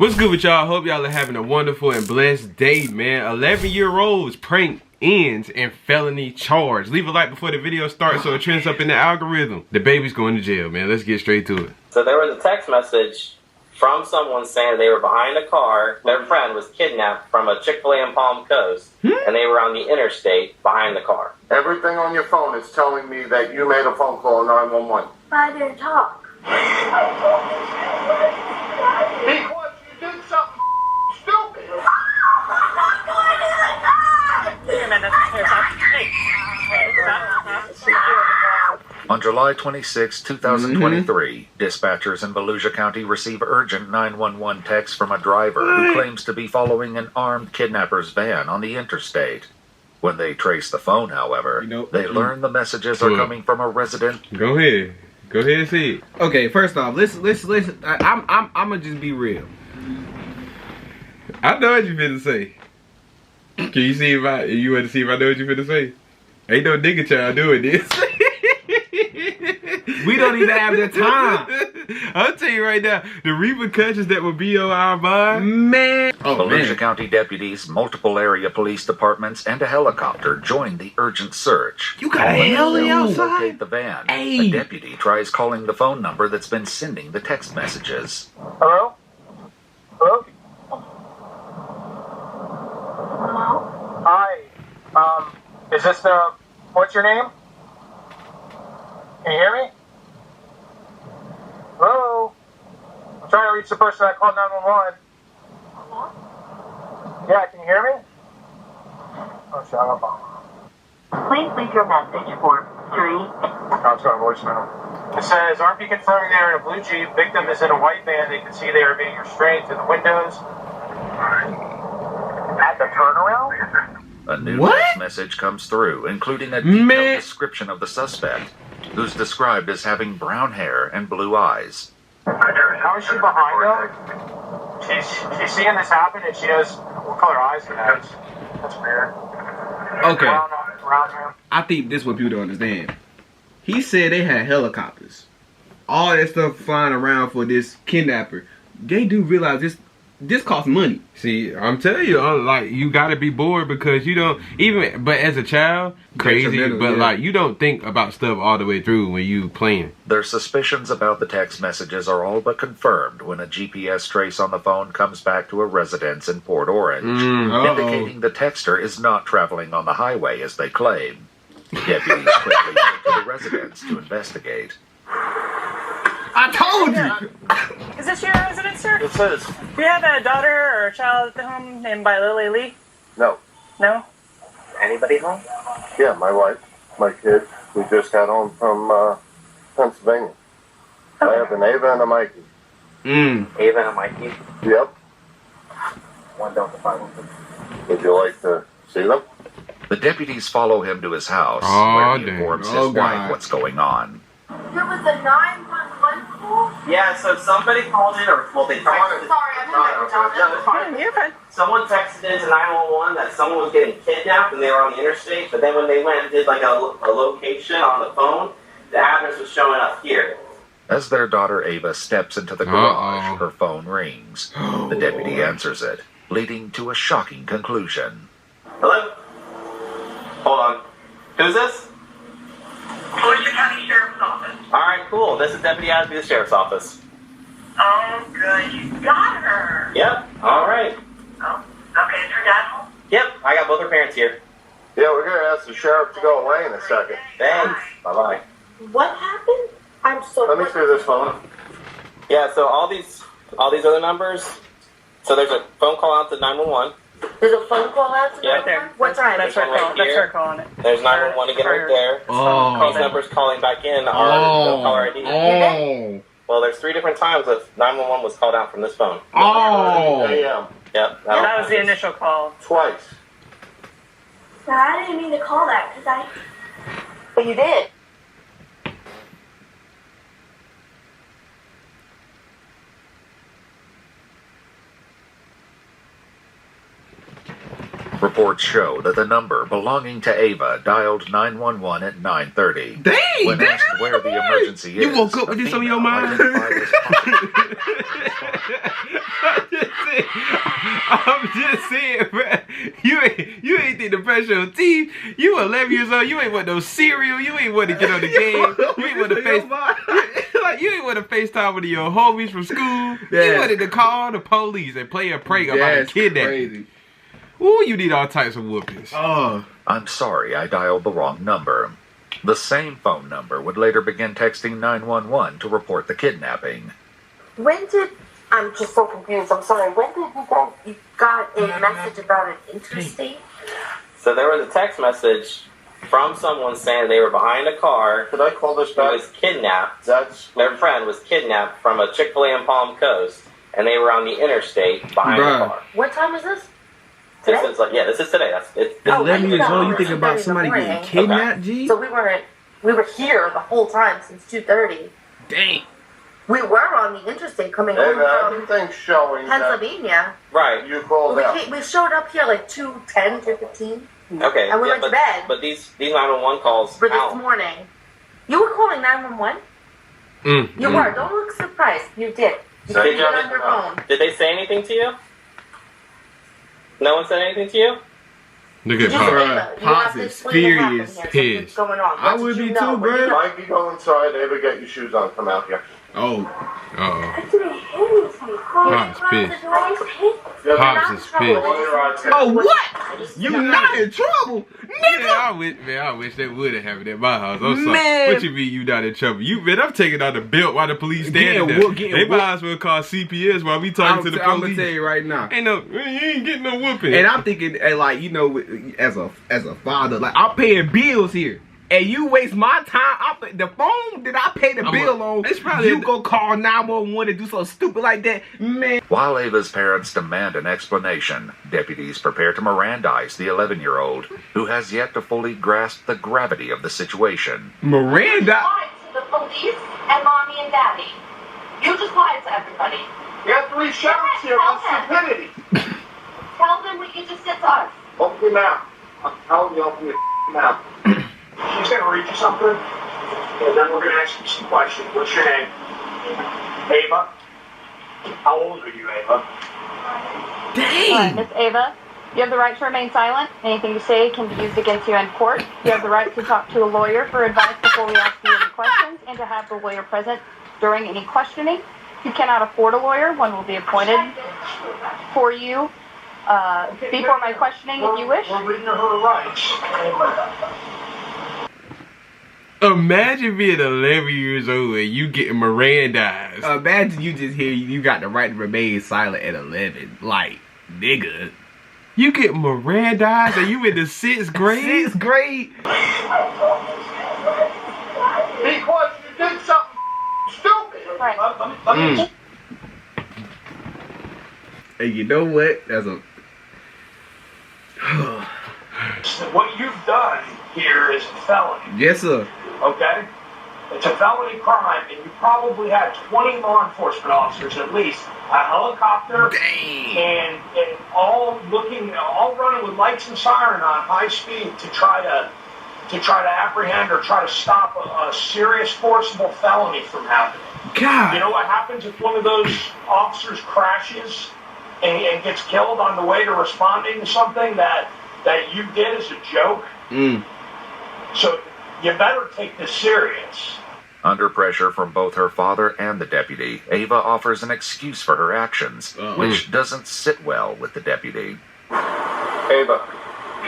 What's good with y'all? Hope y'all are having a wonderful and blessed day, man. 11-year-old's prank ends in felony charge. Leave a like before the video starts so it trends up in the algorithm. The baby's going to jail, man. Let's get straight to it. So there was a text message from someone saying they were behind a car. Their friend was kidnapped from a Chick-fil-A in Palm Coast, and they were on the interstate behind the car. Everything on your phone is telling me that you made a phone call 911. I didn't talk. Because you did something stupid. I'm not going to the car! Here, Amanda. Here, stop. Hey, stop. On July 26, 2023, dispatchers in Volusia County receive urgent 911 text from a driver who claims to be following an armed kidnapper's van on the interstate. When they trace the phone, however, they learn the messages are coming from a resident. Go ahead. Go ahead and see it. Okay, first off, listen. I'm gonna just be real. I know what you finna say. Can you see if you want to see if I know what you finna say? Ain't no nigga child doing this. We don't even have the time. I'll tell you right now, the repercussions that will be on our mind. Man. Oh, Volusia man. County deputies, multiple area police departments, and a helicopter join the urgent search. You got a heli To outside? locate the van. Hey. A deputy tries calling the phone number that's been sending the text messages. Hello? Hello? Hello? Hi. Is this the... What's your name? Can you hear me? Hello? I'm trying to reach the person that called 911. Hello? Yeah, can you hear me? Oh, shut up. Please leave your message for 3. Oh, it's going to voicemail. It says, RP confirming they're in a blue Jeep. Victim is in a white van. They can see they are being restrained to the windows. At the turnaround? A new What? text message comes through, including a detailed Man. description of the suspect, who's described as having brown hair and blue eyes. How is she behind them? She's seeing this happen and she knows what color eyes he has. That's weird. Okay. Brown hair. I think this is what people don't understand. He said they had helicopters. All that stuff flying around for this kidnapper. They do realize this costs money. See, I'm telling you, like, you gotta be bored because you don't even. But as a child, crazy. Detrimental, But yeah. like, you don't think about stuff all the way through when you playing. Their suspicions about the text messages are all but confirmed when a GPS trace on the phone comes back to a residence in Port Orange, indicating the texter is not traveling on the highway as they claim. Deputies quickly head to the residence to investigate. I told you! Is this your residence, sir? It says, Do you have a daughter or a child at the home named by Lily Lee? no. No? Anybody home? Yeah, my wife, my kids. We just got home from Pennsylvania. I have an Ava and a Mikey. Ava and Mikey? Yep. One Delta 5. Would you like to see them? The deputies follow him to his house, Oh, where he damn. informs Oh, his wife God. what's going on. There was a 911 call? Yeah, so somebody called in, or well, they texted. Sorry, I'm not done. No, it's fine. You're fine. Someone texted into 911 that someone was getting kidnapped and they were on the interstate, but then when they went and did like a location on the phone, the address was showing up here. As their daughter Ava steps into the garage, Uh-oh. her phone rings. The deputy answers it, leading to a shocking conclusion. Hello? Hold on. Who's this? Volusia County Sheriff's Office. Alright, cool. This is Deputy Asby, the Sheriff's Office. Oh, good. You got her. Yep. Alright. Oh, okay. Is her dad home? Yep, I got both her parents here. Yeah, we're going to ask the sheriff to go away in a second. Thanks. Bye-bye. What happened? I'm so Let me see this phone. Yeah, so all these other numbers, so there's a phone call out to 911. There's a phone call out to Yeah. Right there. What time? That's her Right call. That's here. her calling it. There's 911 again right there. Oh. These numbers calling back in are no caller ID. Oh. Well, there's 3 different times that 911 was called out from this phone. Oh. AM. Yep. That was the initial call. Twice. No, I didn't mean to call that because But you did. Reports show that the number belonging to Ava dialed 911 at 9:30. Dang, When that asked really where the right. emergency You is, woke up the with this on female your mind? identified as possible. I'm just saying, bro. You ain't think to brush your teeth. You 11 years old. You ain't want no cereal. You ain't want to get on the game. You ain't want to like you ain't want to FaceTime with your homies from school. You wanted to call the police and play a prank about a kidnapping. Ooh, you need all types of whoopings. Oh. I'm sorry, I dialed the wrong number. The same phone number would later begin texting 911 to report the kidnapping. I'm just so confused, I'm sorry. When did you got a message about an interstate? So there was a text message from someone saying they were behind a car. Could I call this back? Was kidnapped. Their friend was kidnapped from a Chick-fil-A in Palm Coast, and they were on the interstate behind the car. What time is this? This is this is today. It's 11 years old. You think about somebody getting kidnapped, G? So we were here the whole time since 2:30. Dang. We were on the interstate coming home from everything's showing Pennsylvania. Right. You called out. We showed up here like 2:10, 2:15. Okay. And we went to bed. But these 911 calls for this morning. You were calling 911? You were. Don't look surprised. You did. You did it on your phone. Did they say anything to you? No one said anything to you? Look at Pops is furious. Pissed. I would be too, bro. Mikey, go inside. Ever get your shoes on. Come out here. Oh. I didn't hear anything. Pops pissed. Pops is pissed. Oh, what? You not in trouble, nigga. I wish they would have happened at my house. I'm sorry. What you mean you not in trouble? I'm taking out the belt while the police standing there. They might as well call CPS while we talking to the police. I'm gonna tell you right now. You ain't getting no whooping. And I'm thinking, like, you know, as a father, like, I'm paying bills here. And you waste my time. The phone that I pay the bill on, you go call 911 and do something stupid like that, man. While Ava's parents demand an explanation, deputies prepare to Mirandize the 11-year-old, who has yet to fully grasp the gravity of the situation. Miranda? Lied to the police and mommy and daddy. You just lied to everybody. You have 3 shots here about stupidity. Tell them what you just said to us. Open your mouth. I'm telling you, open your mouth. She's going to read you something, and then we're going to ask you some questions. What's your name? Ava. How old are you, Ava? Dang. Miss Ava, you have the right to remain silent. Anything you say can be used against you in court. You have the right to talk to a lawyer for advice before we ask you any questions, and to have the lawyer present during any questioning. If you cannot afford a lawyer, one will be appointed for you before my questioning if you wish. We're reading her rights. Imagine being 11 years old and you getting Mirandized. Imagine you just hear you got the right to remain silent at 11. Like, nigga. You get Mirandized and you in the 6th grade? 6th grade? Because you did something stupid. Right. And you know what? That's a... What you've done here is a felony. Yes, sir. Okay? It's a felony crime, and you probably had 20 law enforcement officers at least, a helicopter, and all running with lights and siren on high speed to try to apprehend or try to stop a serious forcible felony from happening. God. You know what happens if one of those officers crashes and gets killed on the way to responding to something that you did as a joke? So you better take this serious. Under pressure from both her father and the deputy, Ava offers an excuse for her actions, which doesn't sit well with the deputy. Ava,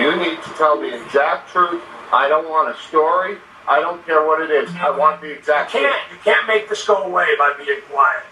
you need to tell the exact truth. I don't want a story. I don't care what it is. I want the exact truth. You can't make this go away by being quiet.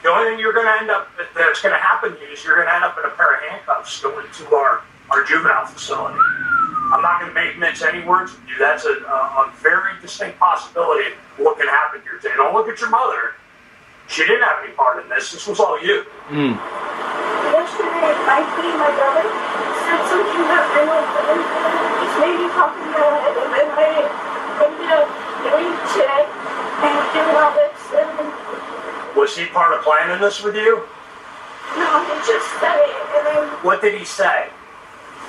The only thing you're going to end up, that's going to happen to you is you're going to end up in a pair of handcuffs going to our juvenile facility. I'm not going to mince any words with you. That's a very distinct possibility of what can happen here today. Don't look at your mother. She didn't have any part in this. This was all you. Yesterday, Mikey, my brother, said something about my little brother. He's maybe talking about it, and I ended up doing today and doing all this. Was he part of planning this with you? No, he just said it, and then What did he say?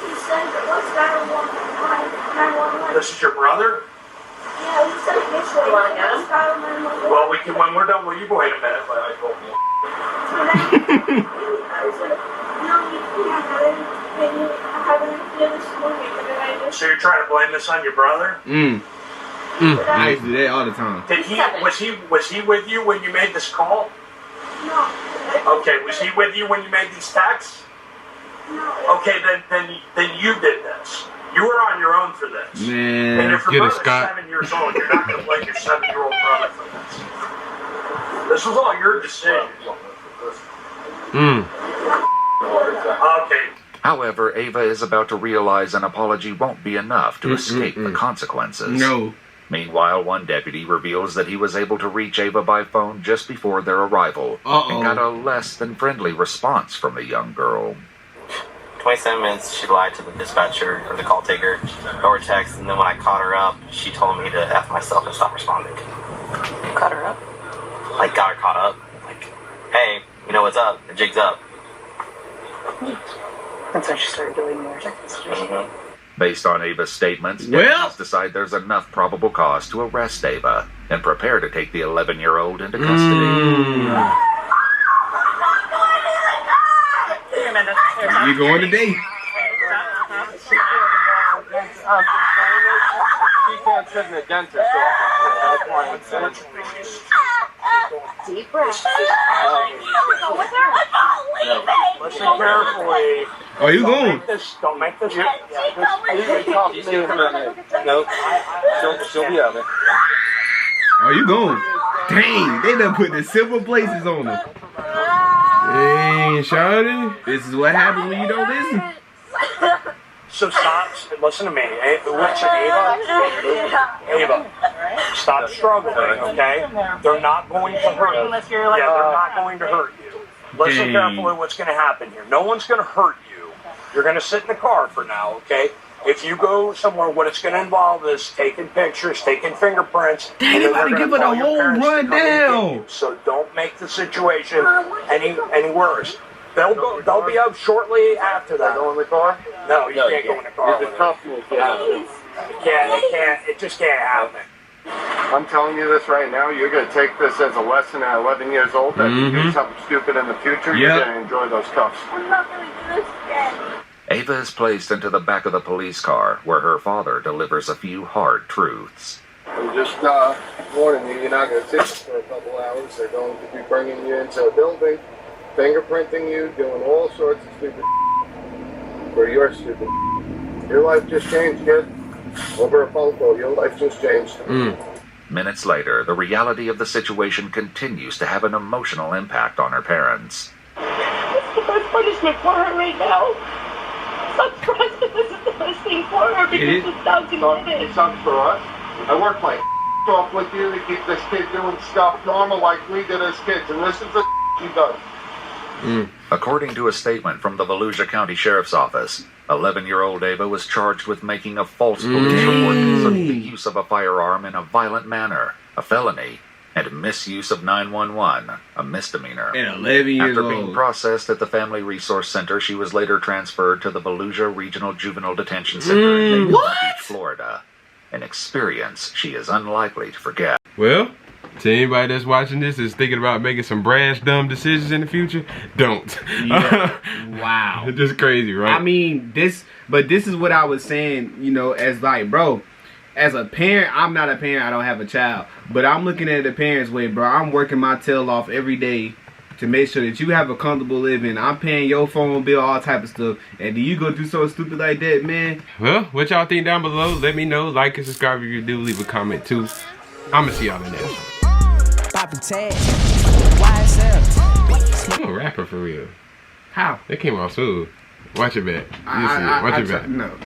he said it was 911. This is your brother? Yeah, he said it yesterday. You wanna get him? It was 911. Well, when we're done, will you wait a minute? said, no, you can't. I have an idea this morning, and then I just... So you're trying to blame this on your brother? I used to do that all the time. Was he with you when you made this call? No. Okay, was he with you when you made these texts? No. Okay, then you did this. You were on your own for this. Man, and if your get it, brother's Scott. 7 years old, you're not going to blame your 7-year-old brother for this. This was all your decision. Okay. However, Ava is about to realize an apology won't be enough to escape the consequences. No. Meanwhile, one deputy reveals that he was able to reach Ava by phone just before their arrival and got a less than friendly response from the young girl. 27 minutes, she lied to the dispatcher or the call taker over text, and then when I caught her up, she told me to F myself and stop responding. You caught her up? Like, got her caught up. Like, hey, you know what's up? The jig's up. That's when she started deleting your text messages. Based on Ava's statements, deputies decide there's enough probable cause to arrest Ava and prepare to take the 11-year-old into custody. You going today? She can't sit in a dentist's office. That's why I'm saying. Deep breath. Listen carefully. Are you going? Don't make this. Nope. She'll be out there. Are you going? Dang, they done put the silver places on them. Dang, shawty. This is what happens when you don't listen. So stop. Listen to me. What's Ava? Ava. Stop struggling, okay? They're not going to hurt you. They're not going to hurt you. Listen carefully what's going to happen here. No one's going to hurt you. You're going to sit in the car for now, okay? If you go somewhere, what it's going to involve is taking pictures, taking fingerprints. Dang, they about to give it a whole rundown. So don't make the situation any worse. They'll be up shortly after that. Go in the car? No, you can't go in the car. It's comfortable. It just can't happen. I'm telling you this right now. You're going to take this as a lesson at 11 years old that if you do something stupid in the future, you're going to enjoy those cuffs. I'm not going to do this again. Ava is placed into the back of the police car where her father delivers a few hard truths. I'm just warning you, you're not going to sit for a couple hours. They're going to be bringing you into a building, fingerprinting you, doing all sorts of stupid for your stupid. Your life just changed, kid. Over a phone call, your life just changed. Minutes later, the reality of the situation continues to have an emotional impact on her parents. It's the best punishment for her right now. Sucks for us, but this is the best thing for her because it's down to It sucks for us. I worked like off with you to keep this kid doing stuff normal like we did as kids, and this is the she does. According to a statement from the Volusia County Sheriff's Office, 11-year-old Ava was charged with making a false police report concerning the use of a firearm in a violent manner, a felony, and misuse of 911, a misdemeanor. And 11 years After old. being processed at the Family Resource Center, she was later transferred to the Volusia Regional Juvenile Detention Center in Daytona Beach, Florida. An experience she is unlikely to forget. Well, to anybody that's watching this is thinking about making some brash, dumb decisions in the future, don't. Yeah. Wow. It's just crazy, right? I mean, this is what I was saying, you know, as like, bro, as a parent, I'm not a parent, I don't have a child, but I'm looking at it the parent's way, bro. I'm working my tail off every day to make sure that you have a comfortable living. I'm paying your phone bill, all type of stuff, and do you go do something stupid like that, man? Well, what y'all think down below? Let me know. Like and subscribe if you do. Leave a comment too. I'ma see y'all in the next one. Poppin' tags, YSL. I'm a rapper for real. How? That came out smooth. Watch it back. You see it. Watch it back. No.